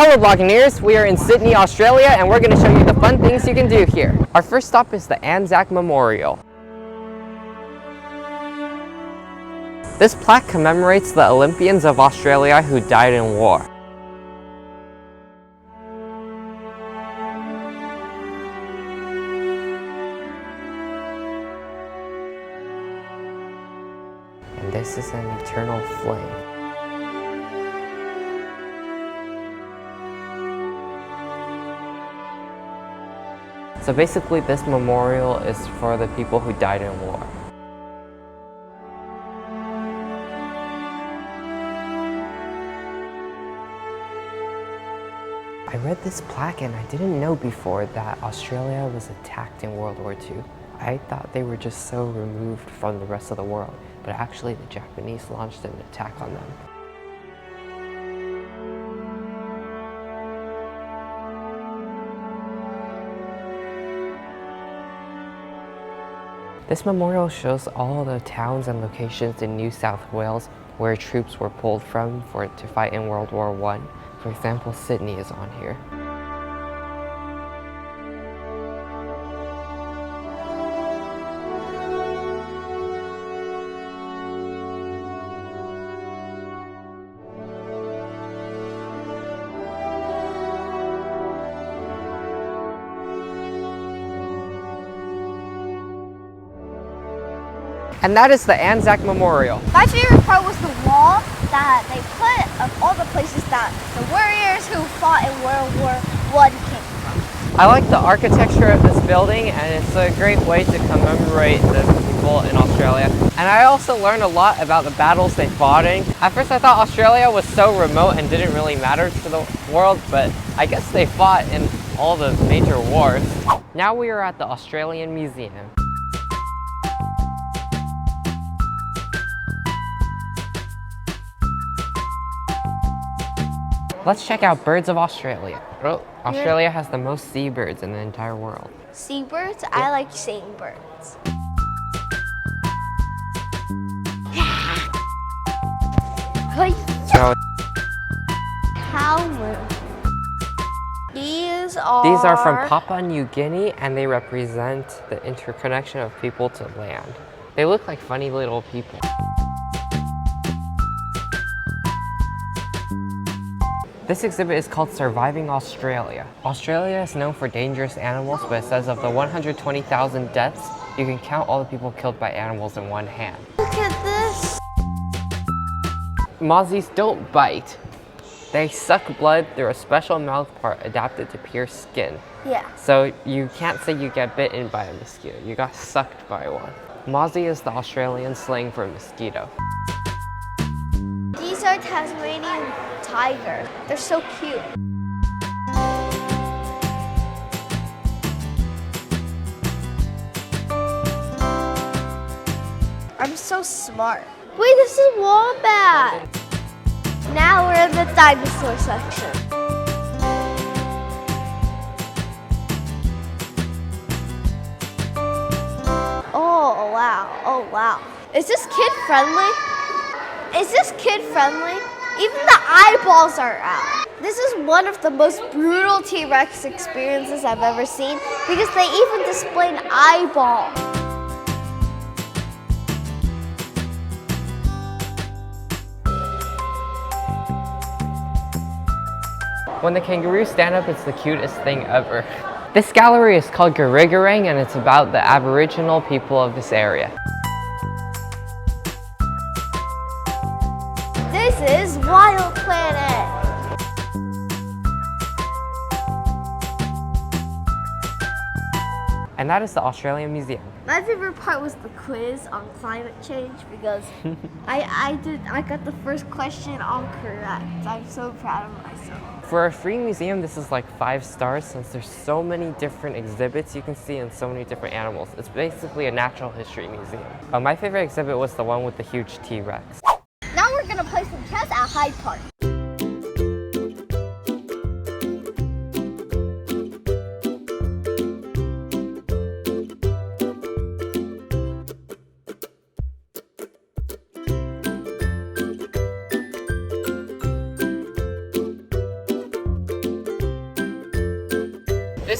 Hello Buccaneers, we are in Sydney, Australia, and we're going to show you the fun things you can do here. Our first stop is the Anzac Memorial. This plaque commemorates the Olympians of Australia who died in war. And this is an eternal flame. So basically this memorial is for the people who died in war. I read this plaque and I didn't know before that Australia was attacked in World War II. I thought they were just so removed from the rest of the world, but actually the Japanese launched an attack on them. This memorial shows all the towns and locations in New South Wales where troops were pulled from to fight in World War I. For example, Sydney is on here. And that is the Anzac Memorial. My favorite part was the wall that they put of all the places that the warriors who fought in World War I came from. I like the architecture of this building, and it's a great way to commemorate the people in Australia. And I also learned a lot about the battles they fought in. At first I thought Australia was so remote and didn't really matter to the world, but I guess they fought in all the major wars. Now we are at the Australian Museum. Let's check out birds of Australia. Oh, Australia has the most seabirds in the entire world. Seabirds? Yeah. I like seeing birds. So, These are from Papua New Guinea, and they represent the interconnection of people to land. They look like funny little people. This exhibit is called Surviving Australia. Australia is known for dangerous animals, but it says of the 120,000 deaths, you can count all the people killed by animals in one hand. Look at this. Mozzies don't bite. They suck blood through a special mouth part adapted to pierce skin. Yeah. So you can't say you get bitten by a mosquito, you got sucked by one. Mozzie is the Australian slang for mosquito. These are Tasmanian tigers. They're so cute. I'm so smart. Wait, this is wombat. Now we're in the dinosaur section. Oh wow, oh wow. Is this kid friendly? Is this kid friendly? Even the eyeballs are out. This is one of the most brutal T-Rex experiences I've ever seen because they even display an eyeball. When the kangaroos stand up, it's the cutest thing ever. This gallery is called Garigarang, and it's about the Aboriginal people of this area. This is Wild Planet. And that is the Australian Museum. My favorite part was the quiz on climate change because I got the first question all correct. I'm so proud of myself. For a free museum, this is like 5 stars since there's so many different exhibits you can see and so many different animals. It's basically a natural history museum. My favorite exhibit was the one with the huge T-Rex. Now we're gonna play some chess at Hyde Park.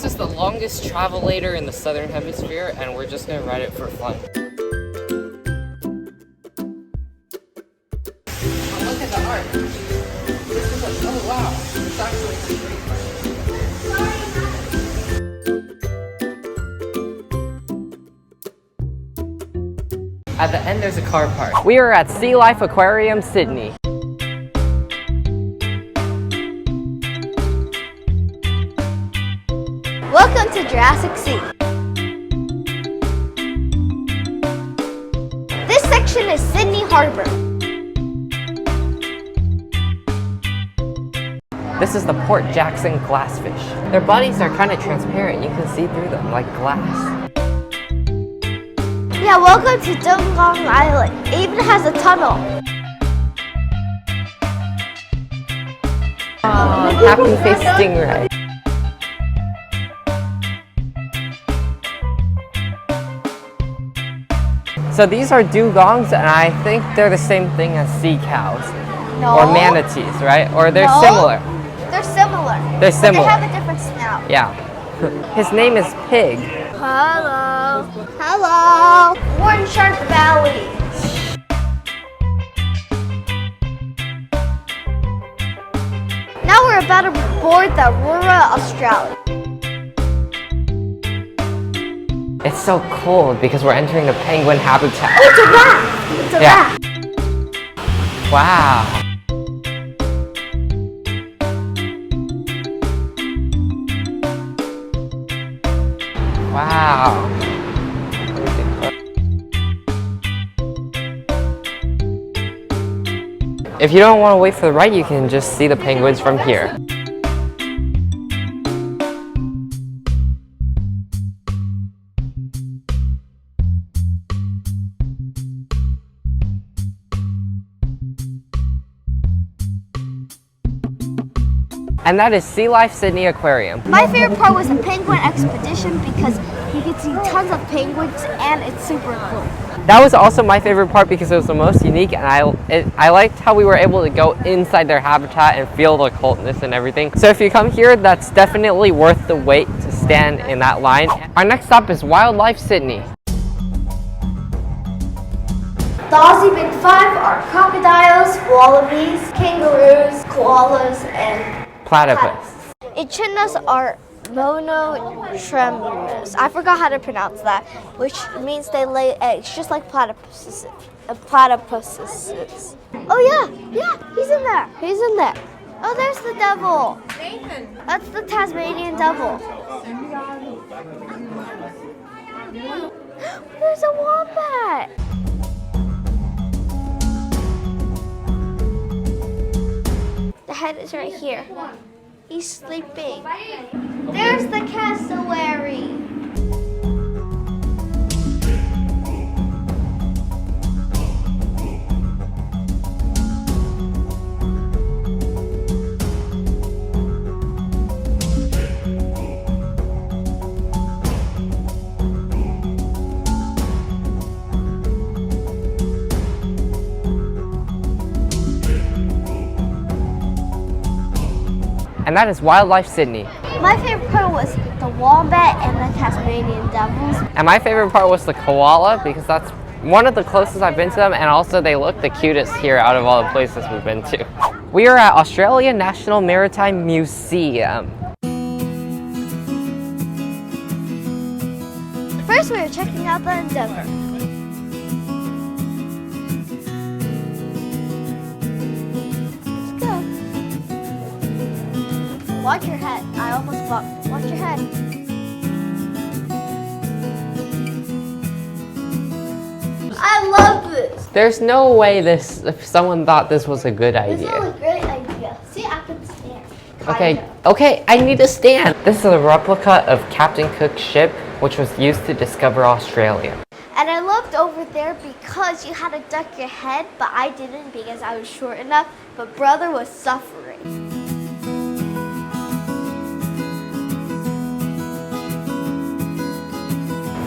This is the longest travelator in the southern hemisphere, and we're just gonna ride it for fun. Oh, look at the art. This is a, oh wow, it's actually a street car. At the end, there's a car park. We are at SEA LIFE Aquarium, Sydney. Welcome to Jurassic Sea. This section is Sydney Harbour. This is the Port Jackson glassfish. Their bodies are kind of transparent. You can see through them like glass. Yeah, welcome to Domain Island. It even has a tunnel. Happy face stingray. So these are dugongs, and I think they're the same thing as sea cows. No. Or manatees, right? Or they're No. similar. They're similar. They're similar. But they have a different snout. Yeah. His name is Pig. Hello. Hello. We're in Shark Valley. Now we're about to board the Aurora Australia. It's so cold because we're entering the penguin habitat. Oh, it's a raft. It's a raft. Wow. Wow. If you don't want to wait for the ride, you can just see the penguins from here. And that is SEA LIFE Sydney Aquarium. My favorite part was the penguin expedition because you could see tons of penguins and it's super cool. That was also my favorite part because it was the most unique, and I liked how we were able to go inside their habitat and feel the coldness and everything. So if you come here, that's definitely worth the wait to stand in that line. Our next stop is Wildlife Sydney. The Aussie Big Five are crocodiles, wallabies, kangaroos, koalas, and Platypus. echidnas are monotremes. I forgot how to pronounce that, which means they lay eggs, just like platypuses. Oh yeah, he's in there. He's in there. Oh, there's the devil. Nathan. That's the Tasmanian devil. There's a wombat. The head is right here. He's sleeping. There's the cassowary. And that is Wildlife Sydney. My favorite part was the wombat and the Tasmanian devils. And my favorite part was the koala because that's one of the closest I've been to them, and also they look the cutest here out of all the places we've been to. We are at Australian National Maritime Museum. First, we are checking out the Endeavour. Let's go. Watch your head. I almost bumped. Watch your head. I love this. There's no way if someone thought this was a good This is idea. a great idea. See, I can stand. Okay, I need to stand. This is a replica of Captain Cook's ship, which was used to discover Australia. And I looked over there because you had to duck your head, but I didn't because I was short enough, but brother was suffering.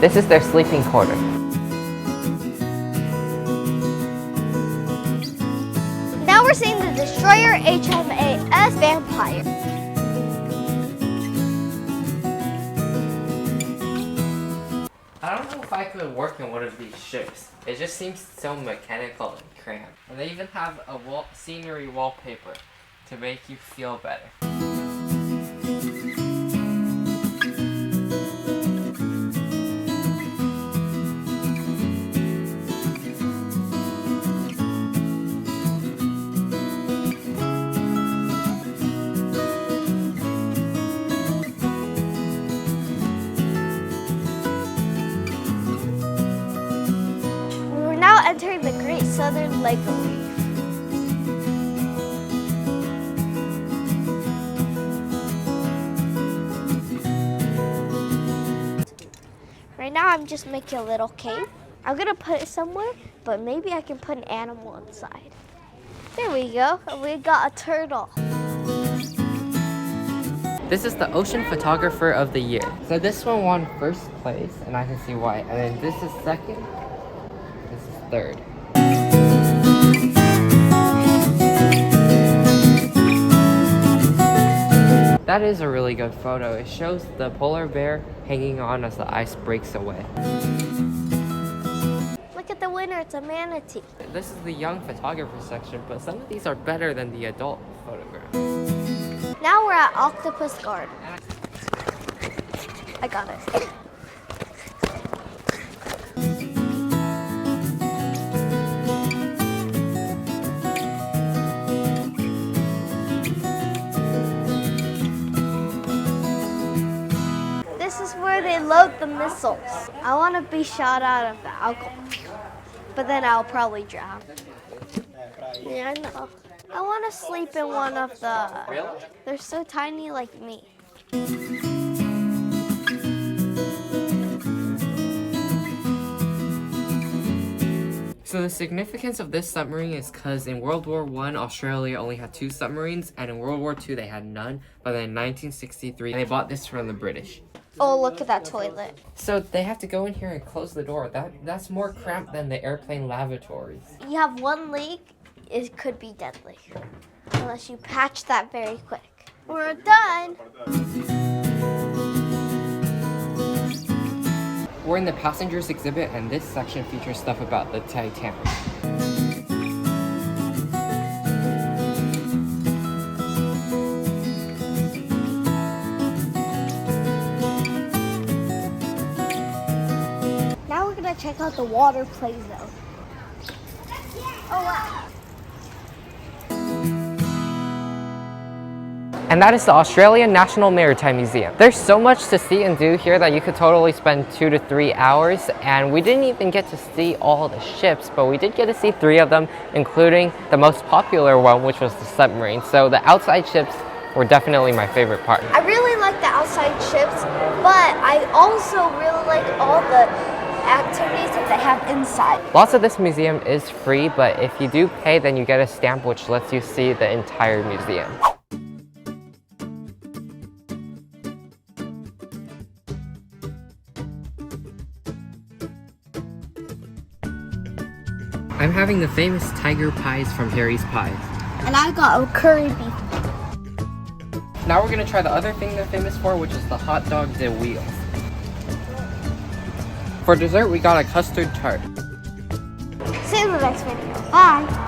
This is their sleeping quarter. Now we're seeing the destroyer HMAS Vampire. could work in one of these ships. It just seems so mechanical and cramped. And they even have a scenery wallpaper to make you feel better. We're now entering the Great Southern Lake Reef. Right now I'm just making a little cave. I'm gonna put it somewhere, but maybe I can put an animal inside. There we go, we got a turtle. This is the Ocean Photographer of the Year. So this one won first place, and I can see why. And then this is second, this is third. That is a really good photo. It shows the polar bear hanging on as the ice breaks away. Look at the winner, it's a manatee. This is the young photographer section, but some of these are better than the adult photographs. Now we're at Octopus Garden. I got it. This is where they load the missiles. I want to be shot out of that. I'll go, but then I'll probably drown. Yeah, I know. I want to sleep in one of the... Really? They're so tiny like me. So the significance of this submarine is because in World War I, Australia only had 2 submarines, and in World War II they had none. But then in 1963, they bought this from the British. Oh, look at that toilet. So they have to go in here and close the door. That's more cramped than the airplane lavatories. You have one leak, it could be deadly. Unless you patch that very quick. We're done. We're in the passengers exhibit, and this section features stuff about the Titanic. Now we're gonna check out the water play zone. Oh wow. And that is the Australian National Maritime Museum. There's so much to see and do here that you could totally spend 2 to 3 hours, and we didn't even get to see all the ships, but we did get to see 3 of them, including the most popular one, which was the submarine. So the outside ships were definitely my favorite part. I really like the outside ships, but I also really like all the activities that they have inside. Lots of this museum is free, but if you do pay, then you get a stamp which lets you see the entire museum. I'm having the famous tiger pies from Harry's Pies. And I got a curry beef. Now we're gonna try the other thing they're famous for, which is the hot dog de wheels. For dessert, we got a custard tart. See you in the next video. Bye.